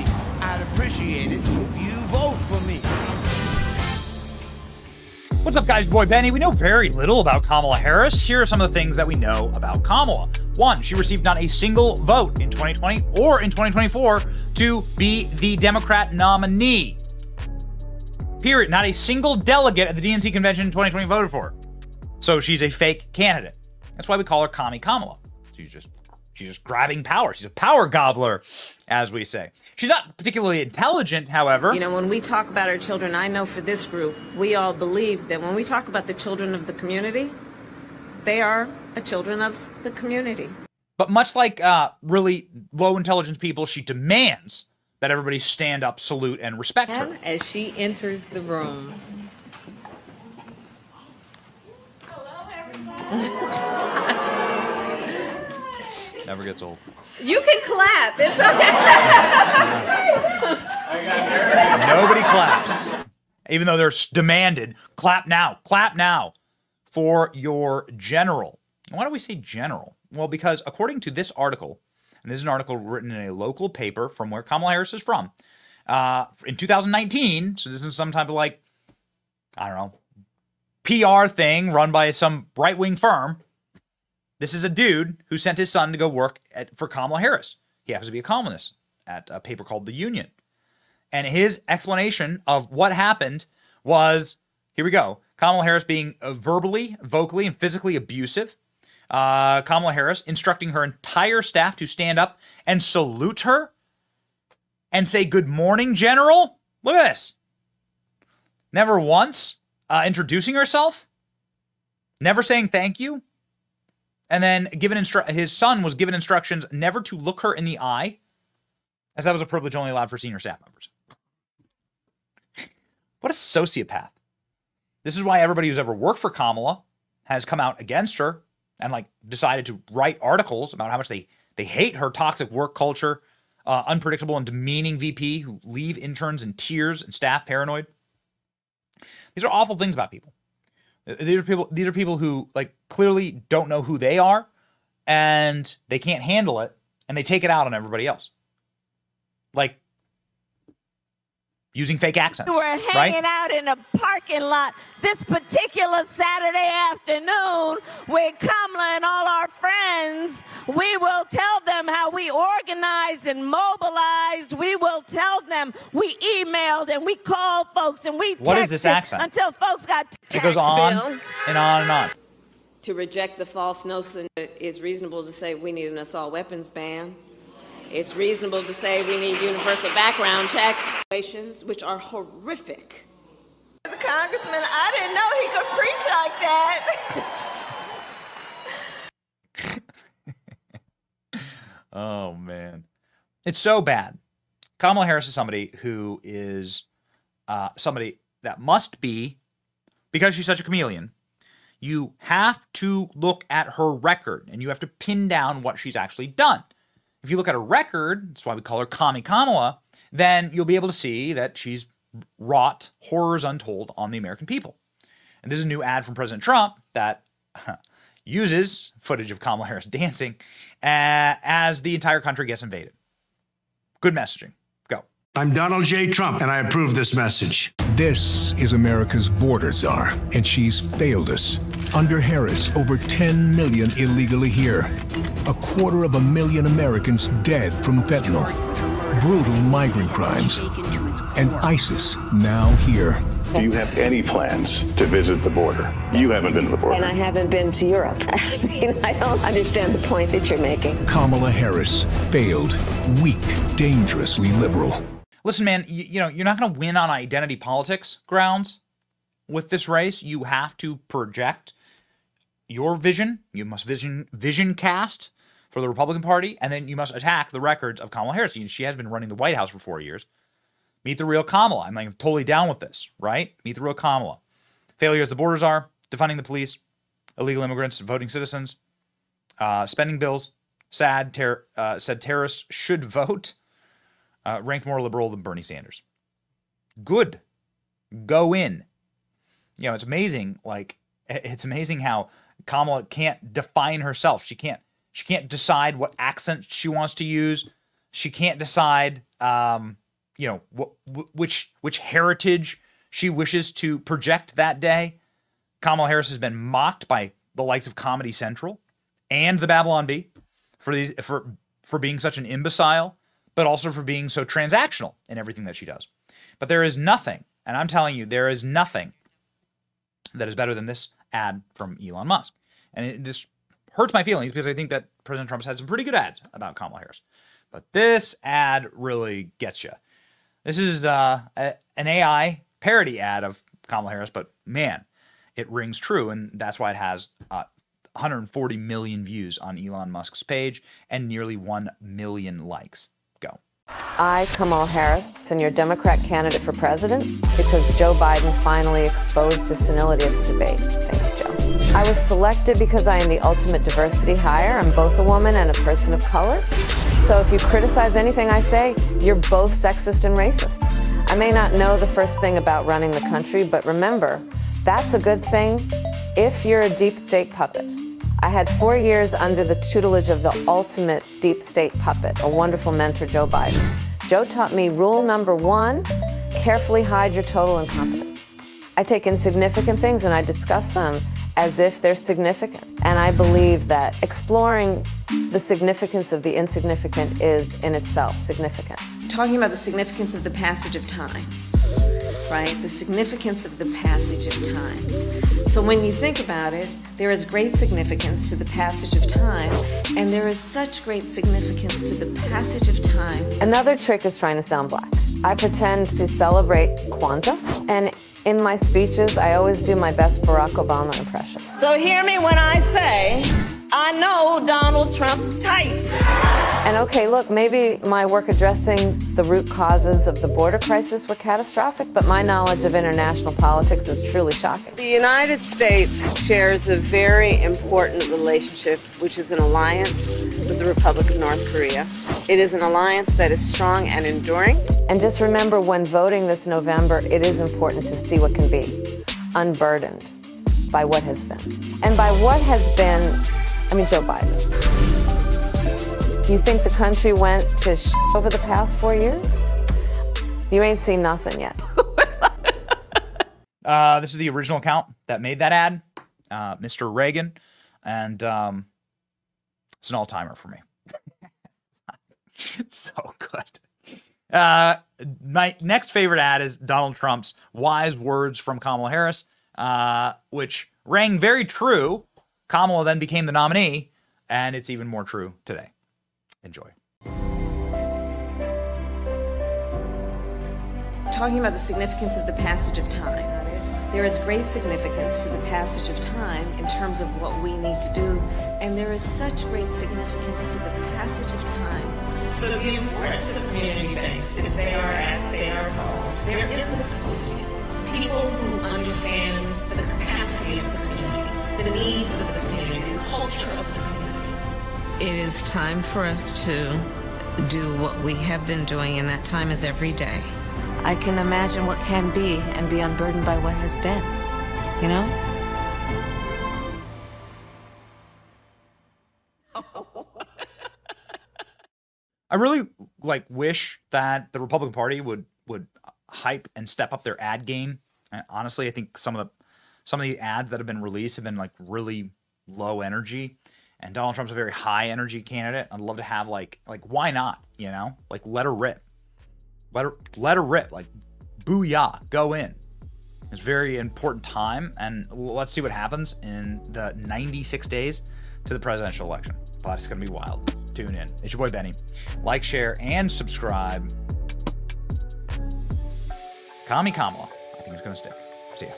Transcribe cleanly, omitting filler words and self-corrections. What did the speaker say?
democracy. I'd appreciate it if you vote for me. What's up, guys? Boy Benny. We know very little about Kamala Harris. Here are some of the things that we know about Kamala. One, she received not a single vote in 2020 or in 2024 to be the Democrat nominee. Period. Not a single delegate at the DNC convention in 2020 voted for her. So she's a fake candidate. That's why we call her Commie Kamala. She's just grabbing power. She's a power gobbler, as we say. She's not particularly intelligent, however. You know, when we talk about our children, I know for this group, we all believe that when we talk about the children of the community, they are the children of the community. But much like really low intelligence people, she demands that everybody stand up, salute, and respect her. As she enters the room. Never gets old. You can clap. It's okay. Nobody claps. Even though they're demanded, clap now for your general. Why do we say general? Well, because according to this article, and this is an article written in a local paper from where Kamala Harris is from, in 2019, so this is some type of like, I don't know, PR thing run by some right-wing firm. This is a dude who sent his son to go work for Kamala Harris. He happens to be a columnist at a paper called The Union. And his explanation of what happened was, here we go, Kamala Harris being verbally, vocally, and physically abusive. Kamala Harris instructing her entire staff to stand up and salute her and say, "Good morning, General." Look at this. Never once introducing herself. Never saying thank you. And then his son was given instructions never to look her in the eye, as that was a privilege only allowed for senior staff members. What a sociopath. This is why everybody who's ever worked for Kamala has come out against her and like decided to write articles about how much they hate her toxic work culture, unpredictable and demeaning VP who leave interns in tears and staff paranoid. These are awful things about people. These are people who like clearly don't know who they are and they can't handle it and they take it out on everybody else. Like using fake accents. We're hanging out in a parking lot this particular Saturday afternoon with Kamala and all our friends. We will tell them how we organized and mobilized. We will tell them we emailed and we called folks and we texted. What is this accent? Until folks got it goes on and on and on. To reject the false notion, it's reasonable to say we need an assault weapons ban. It's reasonable to say we need universal background checks, which are horrific. The congressman, I didn't know he could preach like that. Oh, man. It's so bad. Kamala Harris is somebody who is somebody that must be, because she's such a chameleon, you have to look at her record and you have to pin down what she's actually done. If you look at her record, that's why we call her Commie Kamala, then you'll be able to see that she's wrought horrors untold on the American people. And this is a new ad from President Trump that uses footage of Kamala Harris dancing as the entire country gets invaded. Good messaging. Go. I'm Donald J. Trump, and I approve this message. This is America's border czar, and she's failed us. Under Harris, over 10 million illegally here. 250,000 Americans dead from fentanyl. Brutal migrant crimes. And ISIS now here. Do you have any plans to visit the border? You haven't been to the border. And I haven't been to Europe. I mean, I don't understand the point that you're making. Kamala Harris, failed, weak, dangerously liberal. Listen, man, you know, you're not going to win on identity politics grounds with this race. You have to project your vision. You must vision cast for the Republican Party, and then you must attack the records of Kamala Harris. She has been running the White House for 4 years. Meet the real Kamala. I'm like totally down with this, right? Meet the real Kamala. Failures the borders are, defunding the police, illegal immigrants, voting citizens, spending bills, said terrorists should vote, ranked more liberal than Bernie Sanders. Good. Go in. You know, it's amazing. Like, it's amazing how Kamala can't define herself. She can't decide what accent she wants to use. She can't decide, which heritage she wishes to project that day. Kamala Harris has been mocked by the likes of Comedy Central and the Babylon Bee for being such an imbecile, but also for being so transactional in everything that she does. But there is nothing, and I'm telling you, there is nothing that is better than this ad from Elon Musk. And this hurts my feelings because I think that President Trump's had some pretty good ads about Kamala Harris. But this ad really gets you. This is an AI parody ad of Kamala Harris, but man, it rings true. And that's why it has 140 million views on Elon Musk's page and nearly 1 million likes. Go. I, Kamala Harris, am your Democrat candidate for president because Joe Biden finally exposed his senility at the debate. Thanks, Joe. I was selected because I am the ultimate diversity hire. I'm both a woman and a person of color. So if you criticize anything I say, you're both sexist and racist. I may not know the first thing about running the country, but remember, that's a good thing if you're a deep state puppet. I had 4 years under the tutelage of the ultimate deep state puppet, a wonderful mentor, Joe Biden. Joe taught me rule number 1, carefully hide your total incompetence. I take insignificant things and I discuss them as if they're significant. And I believe that exploring the significance of the insignificant is in itself significant. Talking about the significance of the passage of time, right? The significance of the passage of time. So when you think about it, there is great significance to the passage of time, and there is such great significance to the passage of time. Another trick is trying to sound black. I pretend to celebrate Kwanzaa, and in my speeches, I always do my best Barack Obama impression. So hear me when I say, I know Donald Trump's type. And okay, look, maybe my work addressing the root causes of the border crisis were catastrophic, but my knowledge of international politics is truly shocking. The United States shares a very important relationship, which is an alliance with the Republic of North Korea. It is an alliance that is strong and enduring. And just remember, when voting this November, it is important to see what can be, unburdened by what has been. And by what has been, I mean Joe Biden. You think the country went to shit over the past 4 years? You ain't seen nothing yet. This is the original account that made that ad, Mr. Reagan, and it's an all-timer for me. So good. My next favorite ad is Donald Trump's wise words from Kamala Harris, which rang very true. Kamala then became the nominee, and it's even more true today. Enjoy. Talking about the significance of the passage of time. There is great significance to the passage of time in terms of what we need to do, and there is such great significance to the passage of time. So the importance of community banks is they are, as they are called, they're in the community. People who understand the capacity of the community, the needs of the community, the culture of the community. It is time for us to do what we have been doing, and that time is every day. I can imagine what can be and be unburdened by what has been, you know? I really wish that the Republican Party would hype and step up their ad game. And honestly, I think some of the ads that have been released have been really low energy. And Donald Trump's a very high energy candidate. I'd love to have why not? You know, let her rip. Let her rip. Booyah, go in. It's a very important time, and let's see what happens in the 96 days to the presidential election. But it's gonna be wild. Tune in. It's your boy Benny. Like, share, and subscribe. Kamala. I think it's gonna stick. See ya.